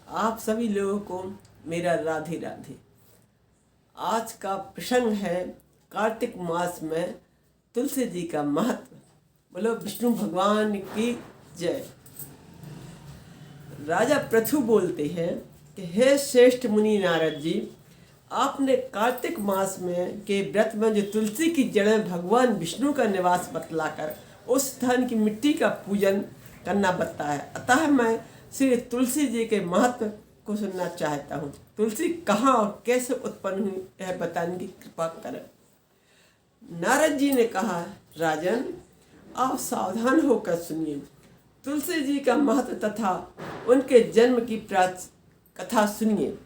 आप सभी लोगों को मेरा राधे राधे। आज का प्रसंग है कार्तिक मास में तुलसी जी का महत्व। बोलो विष्णु भगवान की जय। राजा पृथु बोलते हैं कि हे श्रेष्ठ मुनि नारद जी, आपने कार्तिक मास में के व्रत में जो तुलसी की जड़ें भगवान विष्णु का निवास बतलाकर उस स्थान की मिट्टी का पूजन करना बताया। अतः मैं श्री तुलसी जी के महत्व को सुनना चाहता हूँ। तुलसी कहाँ और कैसे उत्पन्न हुई यह बताने की कृपा करें। नारद जी ने कहा, राजन आप सावधान होकर सुनिए। तुलसी जी का महत्व तथा उनके जन्म की कथा सुनिए।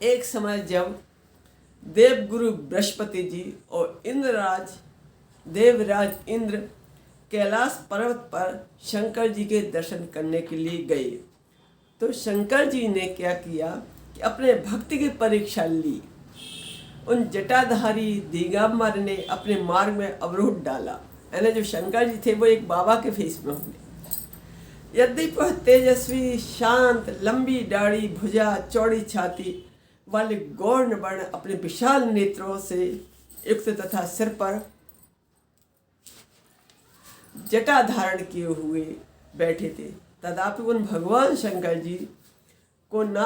एक समय जब देवगुरु बृहस्पति जी और देवराज इंद्र कैलाश पर्वत पर शंकर जी के दर्शन करने के लिए गए तो शंकर जी ने क्या किया कि अपने भक्ति की परीक्षा ली। उन जटाधारी दिगंबर ने अपने मार्ग में अवरोध डाला। यानी जो शंकर जी थे वो एक बाबा के फेस में हुए। यद्यपि वह तेजस्वी, शांत, लंबी दाढ़ी, भुजा, चौड़ी छाती वाले गौर्ण वर्ण अपने विशाल नेत्रों से युक्त तथा सिर पर जटा धारण किए हुए बैठे थे, तथापि उन भगवान शंकर जी को ना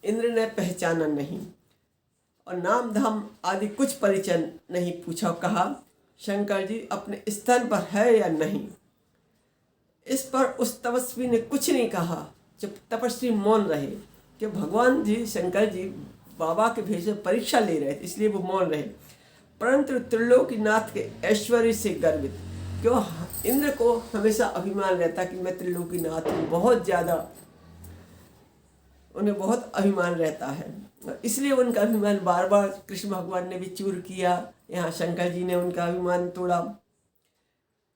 इंद्र ने पहचाना नहीं और नाम धाम आदि कुछ परिचय नहीं पूछा। कहा, शंकर जी अपने स्थान पर है या नहीं। इस पर उस तपस्वी ने कुछ नहीं कहा। जब तपस्वी मौन रहे कि भगवान जी शंकर जी बाबा के भेष में परीक्षा ले रहे थे, इसलिए वो मौन रहे। परंतु त्रिलोकीनाथ के ऐश्वर्य से गर्वित, क्यों इंद्र को हमेशा अभिमान रहता कि मैं त्रिलोकीनाथ हूँ, बहुत ज़्यादा उन्हें बहुत अभिमान रहता है। इसलिए उनका अभिमान बार बार कृष्ण भगवान ने भी चूर किया। यहाँ शंकर जी ने उनका अभिमान तोड़ा।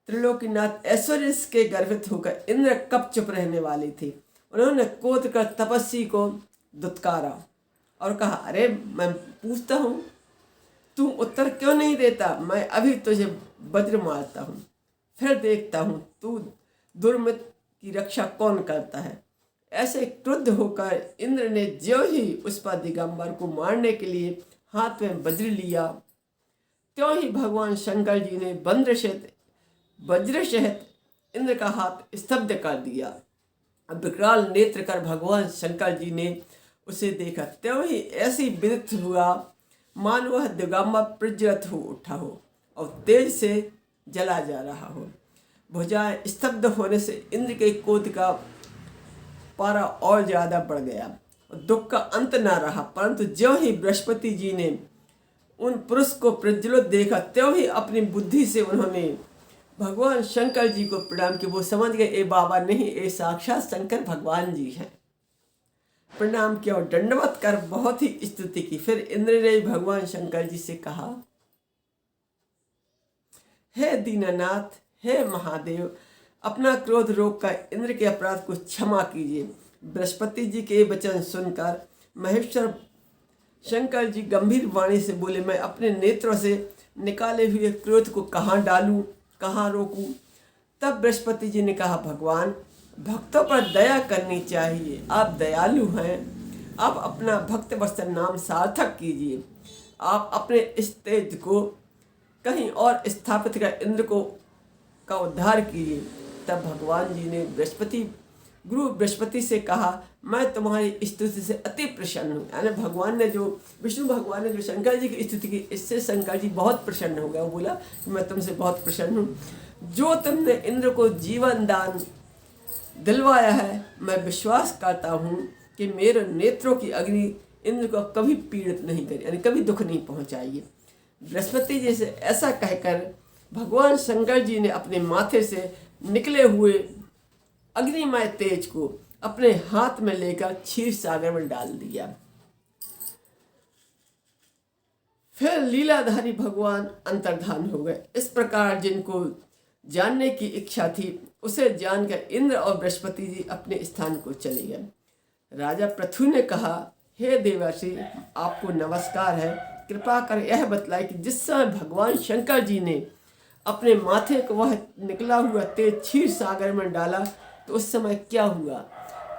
त्रिलोकीनाथ ऐश्वर्य के गर्वित होकर इंद्र कब चुप रहने वाले थे। उन्होंने क्रोध कर तपस्वी को दुत्कारा और कहा, अरे मैं पूछता हूँ, तू उत्तर क्यों नहीं देता। मैं अभी तुझे वज्र मारता हूँ, फिर देखता हूँ तू दुर्मित की रक्षा कौन करता है। ऐसे क्रुद्ध होकर इंद्र ने ज्यों ही उस पर दिगंबर को मारने के लिए हाथ में वज्र लिया, त्यों ही भगवान शंकर जी ने वज्र सहित इंद्र का हाथ स्तब्ध कर दिया। अब विकराल नेत्र कर भगवान शंकर जी ने उसे देखा, त्यों ही ऐसी विदित हुआ मान वह दिगंबर प्रज्वलित हो उठा हो और तेज से जला जा रहा हो। भुजाएं स्तब्ध होने से इंद्र के क्रोध का पारा और ज्यादा बढ़ गया और दुख का अंत न रहा। परंतु ज्यों ही बृहस्पति जी ने उन पुरुष को प्रज्वलित देखा, त्यों ही अपनी बुद्धि से उन्होंने भगवान शंकर जी को प्रणाम किया। वो समझ गए ये बाबा नहीं, ये साक्षात शंकर भगवान जी हैं। प्रणाम किया और दंडवत कर बहुत ही स्तुति की। फिर इंद्र ने भगवान शंकर जी से कहा, हे दीननाथ, हे महादेव, अपना क्रोध रोककर इंद्र के अपराध को क्षमा कीजिए। बृहस्पति जी के वचन सुनकर महेश्वर शंकर जी गंभीर वाणी से बोले, मैं अपने नेत्रों से निकाले हुए क्रोध को कहाँ डालूं, कहाँ रोकूं। तब बृहस्पति जी ने कहा, भगवान भक्तों पर दया करनी चाहिए, आप दयालु हैं। आप अपना भक्त वत्सल नाम सार्थक कीजिए। आप अपने इस तेज को कहीं और स्थापित कर इंद्र का उद्धार कीजिए। तब भगवान जी ने गुरु बृहस्पति से कहा, मैं तुम्हारी स्तुति से अति प्रसन्न हूँ। यानी विष्णु भगवान ने जो शंकर जी की स्तुति की, इससे शंकर जी बहुत प्रसन्न हो गया। वो बोला कि मैं तुमसे बहुत प्रसन्न हूँ। जो तुमने इंद्र को जीवन दान दिलवाया है, मैं विश्वास करता हूँ कि मेरे नेत्रों की अग्नि इंद्र को कभी पीड़ित नहीं करी, यानी कभी दुख नहीं पहुँचाएगी। बृहस्पति जी से ऐसा कहकर भगवान शंकर जी ने अपने माथे से निकले हुए अग्निमय तेज को अपने हाथ में लेकर क्षीर सागर में डाल दिया। फिर लीलाधारी भगवान अंतर्धान हो गए। इस प्रकार जिनको जानने की इच्छा थी उसे जानकर इंद्र और बृहस्पति जी अपने स्थान को चले गए। राजा पृथु ने कहा, हे देवर्षि, आपको नमस्कार है। कृपा कर यह बतलाए कि जिस समय भगवान शंकर जी ने अपने माथे को वह निकला हुआ तेज क्षीर सागर में डाला तो उस समय क्या हुआ।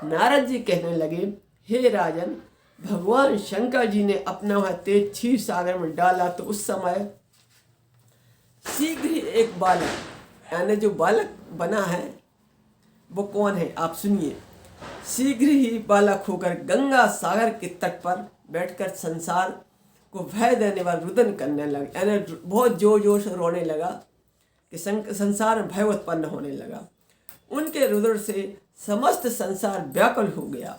नारद जी कहने लगे, हे राजन, भगवान शंकर जी ने अपना वह तेज क्षीर सागर में डाला तो उस समय शीघ्र ही एक बालक, यानी जो बालक बना है वो कौन है आप सुनिए। शीघ्र ही बालक होकर गंगा सागर के तट पर बैठकर संसार को भय देने वाला रुदन करने लगा, यानी बहुत जोर जोर से रोने लगा कि संसार में भय उत्पन्न होने लगा। उनके रुदन से समस्त संसार व्याकुल हो गया।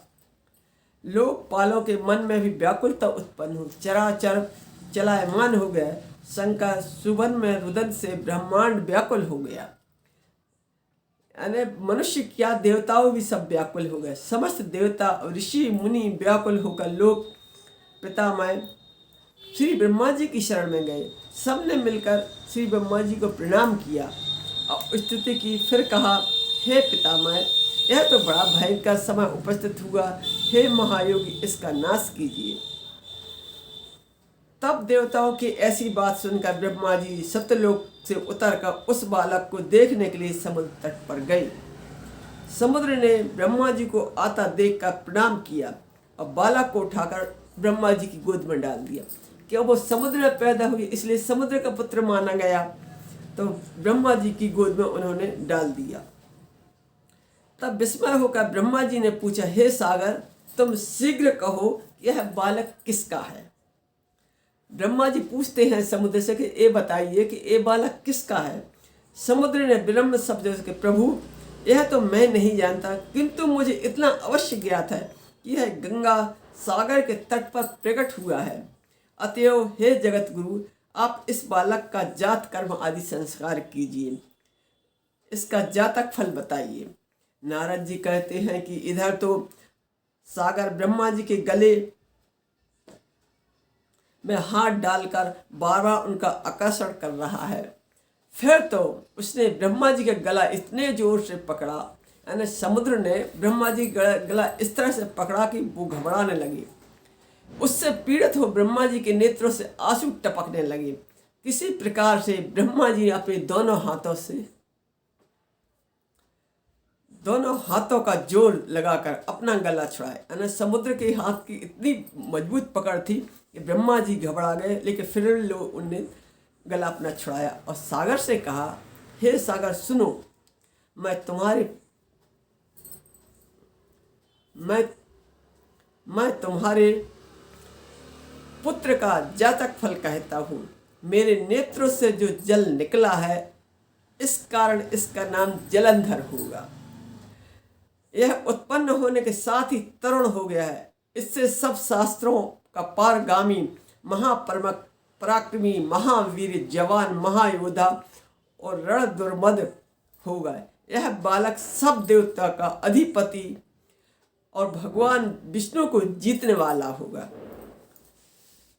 लोकपालों के मन में भी व्याकुलता उत्पन्न हुई, चराचर चलायमान हो गए। शंकर सुवन में रुदन से ब्रह्मांड व्याकुल हो गया, यानी मनुष्य क्या देवताओं भी सब व्याकुल हो गए। समस्त देवता ऋषि मुनि व्याकुल होकर लोक पितामह श्री ब्रह्मा जी की शरण में गए। सबने मिलकर श्री ब्रह्मा जी को प्रणाम किया और स्तुति की। फिर कहा, हे पितामह, यह तो बड़ा भयंकर समय उपस्थित हुआ, हे महायोगी, इसका नाश कीजिए। तब देवताओं की ऐसी बात सुनकर ब्रह्मा जी सत्यलोक से उतरकर उस बालक को देखने के लिए समुद्र तट पर गए। समुद्र ने ब्रह्मा जी को आता देखकर प्रणाम किया और बालक को उठाकर ब्रह्मा जी की गोद में डाल दिया। क्या वो समुद्र में पैदा हुई इसलिए समुद्र का पुत्र माना गया, तो ब्रह्मा जी की गोद में उन्होंने डाल दिया। तब विस्मय होकर ब्रह्मा जी ने पूछा, हे सागर, तुम शीघ्र कहो यह बालक किसका है। ब्रह्मा जी पूछते हैं समुद्र से कि ये बताइए कि ये बालक किसका है। समुद्र ने विलंब शब्द से, प्रभु, यह तो मैं नहीं जानता, किंतु मुझे इतना अवश्य ज्ञात है कि यह गंगा सागर के तट पर प्रकट हुआ है। अतएव हे जगत गुरु, आप इस बालक का जात कर्म आदि संस्कार कीजिए, इसका जातक फल बताइए। नारद जी कहते हैं कि इधर तो सागर ब्रह्मा जी के गले में हाथ डालकर बार बार उनका आकर्षण कर रहा है। फिर तो उसने ब्रह्मा जी का गला इतने जोर से पकड़ा, यानी समुद्र ने ब्रह्मा जी का गला इस तरह से पकड़ा कि वो घबराने लगे। उससे पीड़ित हो ब्रह्मा जी के नेत्रों से आंसू टपकने लगे। किसी प्रकार से ब्रह्मा जी अपने दोनों हाथों का जोर लगाकर अपना गला छुड़ाए, यानी समुद्र के हाथ की इतनी मजबूत पकड़ थी कि ब्रह्मा जी घबरा गए, लेकिन फिर लोग उनने गला अपना छुड़ाया और सागर से कहा, हे सागर, सुनो, मैं तुम्हारे पुत्र का जातक फल कहता हूँ। मेरे नेत्रों से जो जल निकला है, इस कारण इसका नाम जलंधर होगा। यह उत्पन्न होने के साथ ही तरुण हो गया है। इससे सब शास्त्रों का पारगामी, पराक्रमी, महावीर, जवान, महायोद्धा और रण दुर्मद होगा। यह बालक सब देवता का अधिपति और भगवान विष्णु को जीतने वाला होगा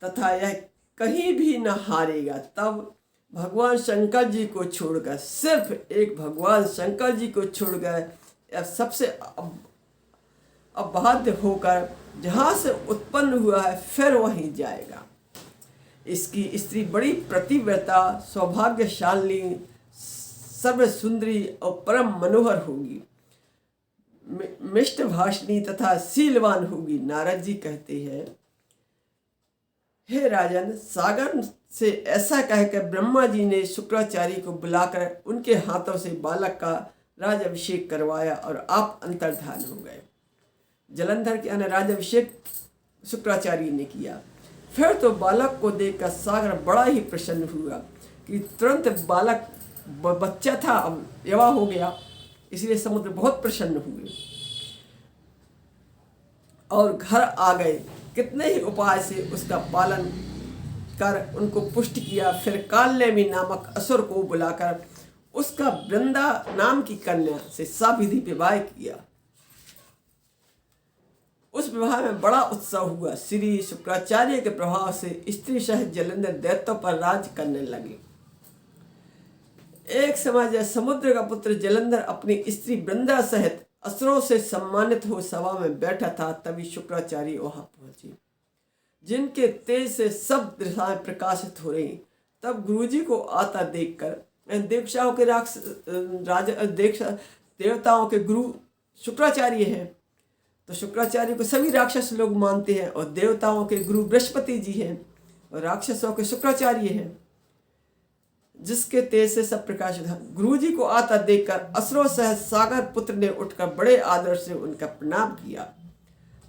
तथा यह कहीं भी न हारेगा। तब भगवान शंकर जी को छोड़कर, सिर्फ एक भगवान शंकर जी को छोड़कर यह सबसे अबाध्य होकर जहाँ से उत्पन्न हुआ है फिर वहीं जाएगा। इसकी स्त्री बड़ी प्रतिव्रता, सौभाग्यशाली, सर्वसुंदरी और परम मनोहर होगी, मिष्ट भाषणी तथा शीलवान होगी। नारद जी कहते हैं, हे राजन, सागर से ऐसा कहकर ब्रह्मा जी ने शुक्राचार्य को बुलाकर उनके हाथों से बालक का राजाभिषेक करवाया और आप अंतर्धान हो गए। जलंधर के यानी राजाभिषेक शुक्राचार्य ने किया। फिर तो बालक को देखकर सागर बड़ा ही प्रसन्न हुआ कि तुरंत बालक बच्चा था, अब युवा हो गया, इसलिए समुद्र बहुत प्रसन्न हुए और घर आ गए। कितने ही उपाय से उसका पालन कर उनको पुष्ट किया। फिर कालनेमी नामक असुर को बुलाकर उसका वृंदा नाम की कन्या से साविधि विवाह किया। उस विवाह में बड़ा उत्सव हुआ। श्री शुक्राचार्य के प्रभाव से स्त्री सहित जलंधर दैत्यों पर राज करने लगे। एक समय जब समुद्र का पुत्र जलंधर अपनी स्त्री वृंदा सहित असुरों से सम्मानित हो सभा में बैठा था, तभी शुक्राचार्य वहां पहुंचे, जिनके तेज से सब दिशाएं प्रकाशित हो रही। तब गुरुजी को आता देखकर देवताओं के देवताओं के गुरु शुक्राचार्य हैं, तो शुक्राचार्य को सभी राक्षस लोग मानते हैं और देवताओं के गुरु बृहस्पति जी हैं और राक्षसों के शुक्राचार्य हैं, जिसके तेज से सब प्रकाशित है। गुरु जी को आता देखकर असुरों सह सागर पुत्र ने उठकर बड़े आदर से उनका प्रणाम किया।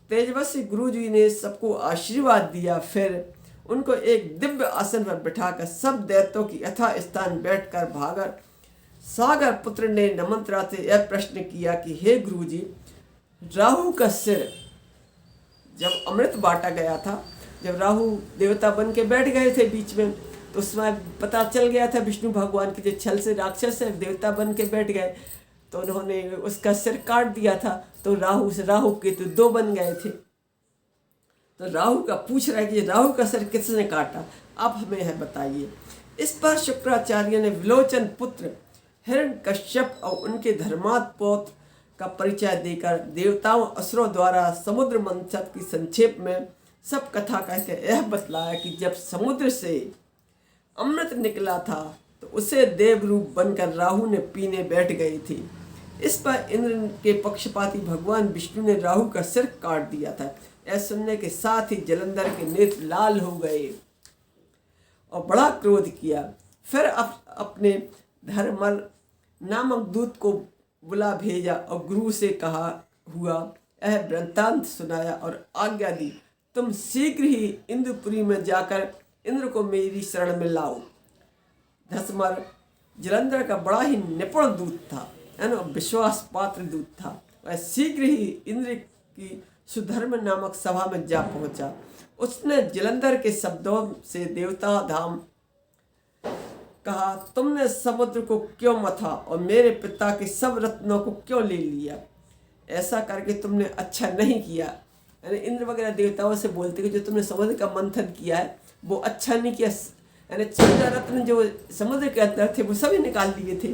तेजस्वी गुरु जी ने सबको आशीर्वाद दिया। फिर उनको एक दिव्य आसन पर बिठाकर सब दैत्यों की यथा स्थान बैठकर भागर सागर पुत्र ने नमंत्राते यह प्रश्न किया कि हे गुरु जी, राहु का सिर जब अमृत बांटा गया था, जब राहु देवता बन के बैठ गए थे बीच में, तो उसमें पता चल गया था विष्णु भगवान के जो छल से राक्षस से देवता बन के बैठ गए, तो उन्होंने उसका सिर काट दिया था। तो राहु के तो दो बन गए थे। तो राहु का पूछ रहा है कि राहु का सिर किसने काटा, आप हमें यह बताइए। इस पर शुक्राचार्य ने विलोचन पुत्र हिरण्यकश्यप और उनके धर्मात पौत्र का परिचय देकर देवताओं असुरों द्वारा समुद्र मंथन की संक्षेप में सब कथा कहकर यह बतलाया कि जब समुद्र से अमृत निकला था तो उसे देव रूप बनकर राहु ने पीने बैठ गई थी। इस पर इंद्र के पक्षपाती भगवान विष्णु ने राहु का सिर काट दिया था। यह सुनने के साथ ही जलंधर के नेत्र लाल हो गए और बड़ा क्रोध किया। फिर अपने धर्मल नामक दूत को बुला भेजा और गुरु से कहा हुआ यह वृत्तांत सुनाया और आज्ञा दी, तुम शीघ्र ही इंद्रपुरी में जाकर इंद्र को मेरी शरण में लाओ। धसमर जलंधर का बड़ा ही निपुण दूत था, विश्वास पात्र दूत था। वह शीघ्र ही इंद्र की सुधर्म नामक सभा में जा पहुंचा। उसने जलंधर के शब्दों से देवता धाम कहा, तुमने समुद्र को क्यों मथा और मेरे पिता के सब रत्नों को क्यों ले लिया? ऐसा करके तुमने अच्छा नहीं किया। यानी इंद्र वगैरह देवताओं से बोलते कि जो तुमने समुद्र का मंथन किया है वो अच्छा नहीं किया। यानी 14 रत्न जो समुद्र के अंदर थे वो सभी निकाल लिए थे।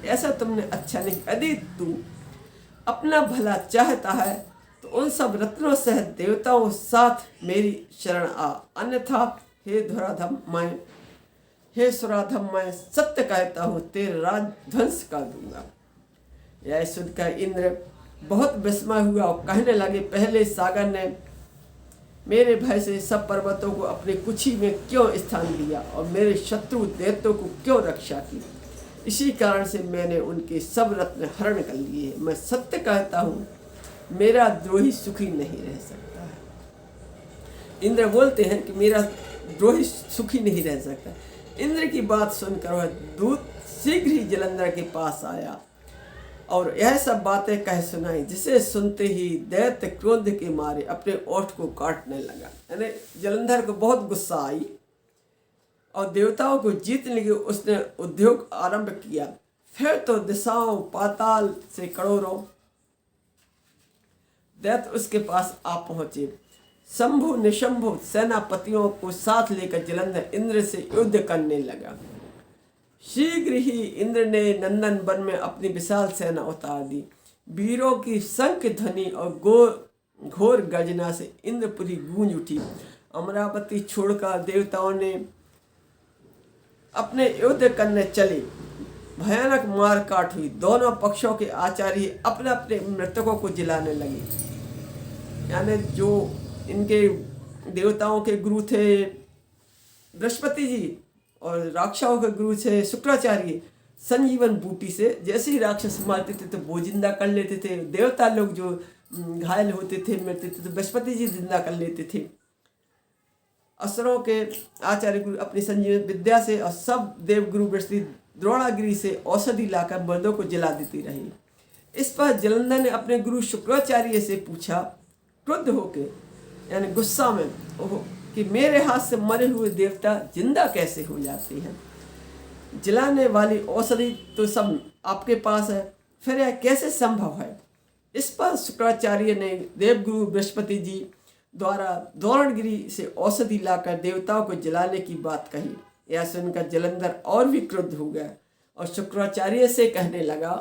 ऐसा तुमने अच्छा नहीं। यदि तू अपना भला चाहता है तो उन सब रत्नों सह देवताओं साथ मेरी शरण आ, अन्यथा हे सुराधम मैं सत्य कहता हूँ तेरे राज ध्वंस कर दूंगा। यह सुनकर इंद्र बहुत विस्मय हुआ और कहने लगे, पहले सागर ने मेरे भय से सब पर्वतों को अपने कुछी में क्यों स्थान दिया और मेरे शत्रु दैत्यों को क्यों रक्षा की? इसी कारण से मैंने उनके सब रत्न हरण कर लिए। मैं सत्य कहता हूँ मेरा द्रोही सुखी नहीं रह सकता है। इंद्र बोलते हैं कि मेरा द्रोही सुखी नहीं रह सकता। इंद्र की बात सुनकर वह दूत शीघ्र ही जलंधर के पास आया और यह सब बातें कह सुनाई, जिसे सुनते ही दैत्य क्रोध के मारे अपने ओठ को काटने लगा। यानी जलंधर को बहुत गुस्सा आई और देवताओं को जीतने के उसने उद्योग आरंभ किया। फिर तो दिशाओं पाताल से करोड़ों दैत्य उसके पास आ पहुंचे। शंभु निशंभु सेनापतियों को साथ लेकर जलंधर इंद्र से युद्ध करने लगा। शीघ्र ही इंद्र ने नंदन वन में अपनी विशाल सेना उतार दी। वीरों की शंख ध्वनि और घोर गर्जना से इंद्रपुरी गूंज उठी। अमरावती छोड़कर देवताओं ने अपने युद्ध करने चले। भयानक मार काट हुई। दोनों पक्षों के आचार्य अपने अपने मृतकों को जिलाने लगे। यानी जो इनके देवताओं के गुरु थे बृहस्पति जी और राक्षसों के गुरु थे शुक्राचार्य, संजीवन बूटी से जैसे ही राक्षस मारते थे तो वो जिंदा कर लेते थे। देवता लोग जो घायल होते थे मरते थे तो बृहस्पति जी जिंदा कर लेते थे। असुरों के आचार्य गुरु अपनी संजीवन विद्या से और सब देवगुरु बृहस्पति द्रोणागिरी से औषधि लाकर मर्दों को जला देती रही। इस पर जलंधर ने अपने गुरु शुक्राचार्य से पूछा, क्रुद्ध होके यानी गुस्सा में, कि मेरे हाथ से मरे हुए देवता जिंदा कैसे हो जाते हैं? जलाने वाली औषधि तो सब आपके पास है, फिर यह कैसे संभव है? इस पर शुक्राचार्य ने देवगुरु बृहस्पति जी द्वारा द्रोणगिरी से औषधि लाकर देवताओं को जलाने की बात कही। यह सुनकर जलंधर और भी क्रुद्ध हो गया और शुक्राचार्य से कहने लगा,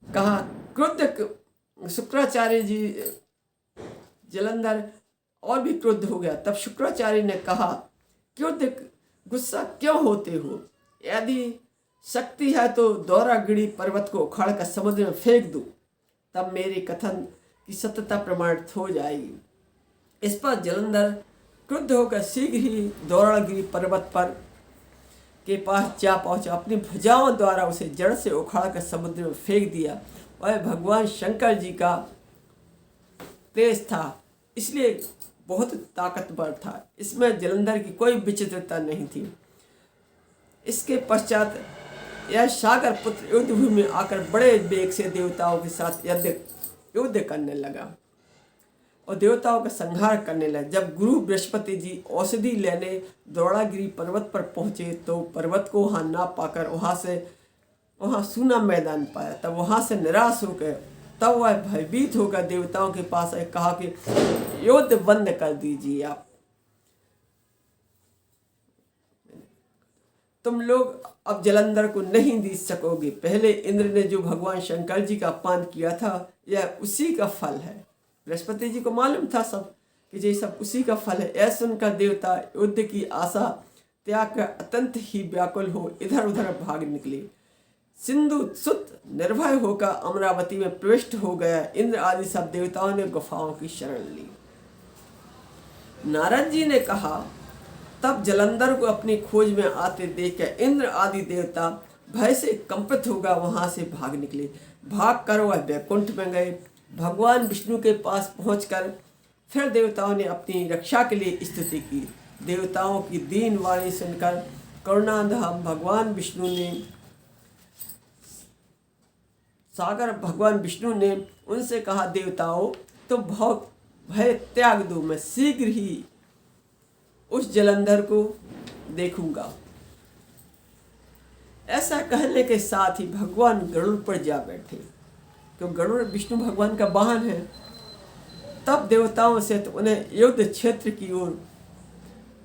कहा क्रुद्ध शुक्राचार्य जी जलंधर और भी क्रुद्ध हो गया। तब शुक्राचार्य ने कहा, क्रुद्ध गुस्सा क्यों होते हो? यदि शक्ति है तो दौरागिरी पर्वत को उखाड़कर समुद्र में फेंक दो। तब मेरे कथन की सत्यता प्रमाणित हो जाएगी। इस पर जलंधर क्रुद्ध होकर शीघ्र ही धौलागिरी पर्वत पर के पास जा पहुंचा। अपनी भुजाओं द्वारा उसे जड़ से उखाड़कर समुद्र में फेंक दिया। वह भगवान शंकर जी का तेज था, इसलिए बहुत ताकतवर था। इसमें जलंधर की कोई विचित्रता नहीं थी। इसके पश्चात यह सागर पुत्र युद्धभूमि में आकर बड़े वेग से देवताओं के साथ युद्ध करने लगा और देवताओं का संहार करने लगा। जब गुरु बृहस्पति जी औषधि लेने धौलागिरी पर्वत पर पहुंचे तो पर्वत को वहाँ ना पाकर वहाँ सूना मैदान पाया। तब वहाँ से निराश हो गए। तब वह भयभीत होकर देवताओं के पास आए, कहा कि युद्ध बंद कर दीजिए आप, तुम लोग अब जलंधर को नहीं जीत सकोगे। पहले इंद्र ने जो भगवान शंकर जी का अपमान किया था यह उसी का फल है। बृहस्पति जी को मालूम था सब कि ये सब उसी का फल है। ऐसा सुनकर देवता युद्ध की आशा त्याग कर अत्यंत ही व्याकुल हो इधर उधर भाग निकले। सिंधु सुत निर्भय होकर अमरावती में प्रविष्ट हो गया। इंद्र आदि सब देवताओं ने गुफाओं की शरण ली। नारद जी ने कहा, तब जलंधर को अपनी खोज में आते देखकर इंद्र आदि देवता भय से कंपित होकर वहां से भाग निकले। भाग कर वह वैकुंठ में गए। भगवान विष्णु के पास पहुंचकर फिर देवताओं ने अपनी रक्षा के लिए स्तुति की। देवताओं की दीन वाणी सुनकर करुणाधाम भगवान विष्णु ने उनसे कहा, देवताओं तुम भय त्याग दो, मैं शीघ्र ही उस जलंधर को देखूंगा। ऐसा कहने के साथ ही भगवान गरुड़ पर जा बैठे, क्योंकि गरुड़ विष्णु भगवान का वाहन है। तब देवताओं से तो उन्हें युद्ध क्षेत्र की ओर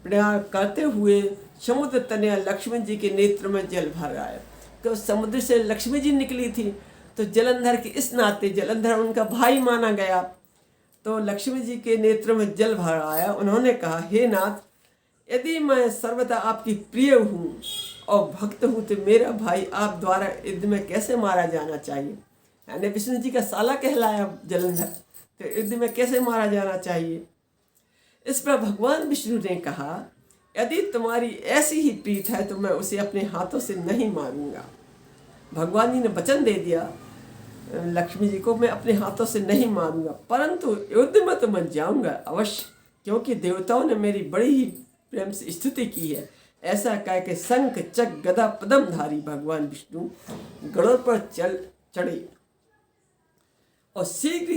प्रयाण करते हुए समुद्र तनया लक्ष्मी जी के नेत्र में जल भर आया। तो समुद्र से लक्ष्मी जी निकली थी, तो जलंधर के इस नाते जलंधर उनका भाई माना गया। तो लक्ष्मी जी के नेत्र में जल भर आया। उन्होंने कहा, हे नाथ, यदि मैं सर्वदा आपकी प्रिय हूँ और भक्त हूँ तो मेरा भाई आप द्वारा युद्ध में कैसे मारा जाना चाहिए। यानी विष्णु जी का साला कहलाया जलंधर, तो युद्ध में कैसे मारा जाना चाहिए। इस पर भगवान विष्णु ने कहा, यदि तुम्हारी ऐसी ही प्रीत है तो मैं उसे अपने हाथों से नहीं मारूंगा। भगवान जी ने वचन दे दिया लक्ष्मी जी को, मैं अपने हाथों से नहीं मारूंगा, परंतु युद्ध में तो मैं जाऊंगा अवश्य, क्योंकि देवताओं ने मेरी बड़ी ही प्रेम से स्तुति की है। ऐसा कह के शंख चक गदा पद्मधारी भगवान विष्णु गरुड़ पर चढ़े और शीघ्र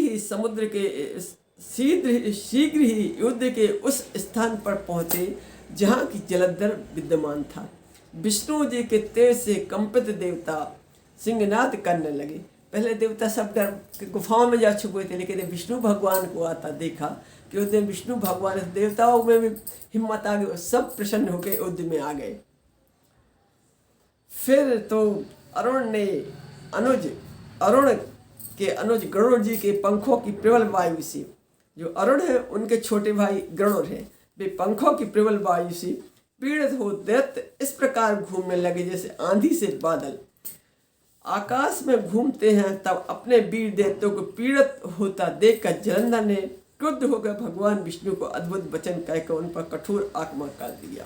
ही युद्ध के उस स्थान पर पहुंचे जहां की जलंधर विद्यमान था। विष्णु जी के तेज से कंपित देवता सिंहनाद करने लगे। पहले देवता सब गुफाओं में जा छुपे थे, लेकिन विष्णु भगवान को आता देखा कि उस दिन विष्णु भगवान, देवताओं में भी हिम्मत आ गई, सब प्रसन्न होकर युद्ध में आ गए। फिर तो अरुण के अनुज गरुड़ जी के पंखों की प्रबल वायु से, जो अरुण है उनके छोटे भाई गरुड़ है, वे पंखों की प्रबल वायु से पीड़ित हो दैत्य इस प्रकार घूमने लगे जैसे आंधी से बादल आकाश में घूमते हैं। तब अपने वीर दैत्यों को पीड़ित होता देखकर जलंधर ने क्रुद्ध होकर भगवान विष्णु को अद्भुत वचन कहकर उन पर कठोर आक्रमण कर दिया।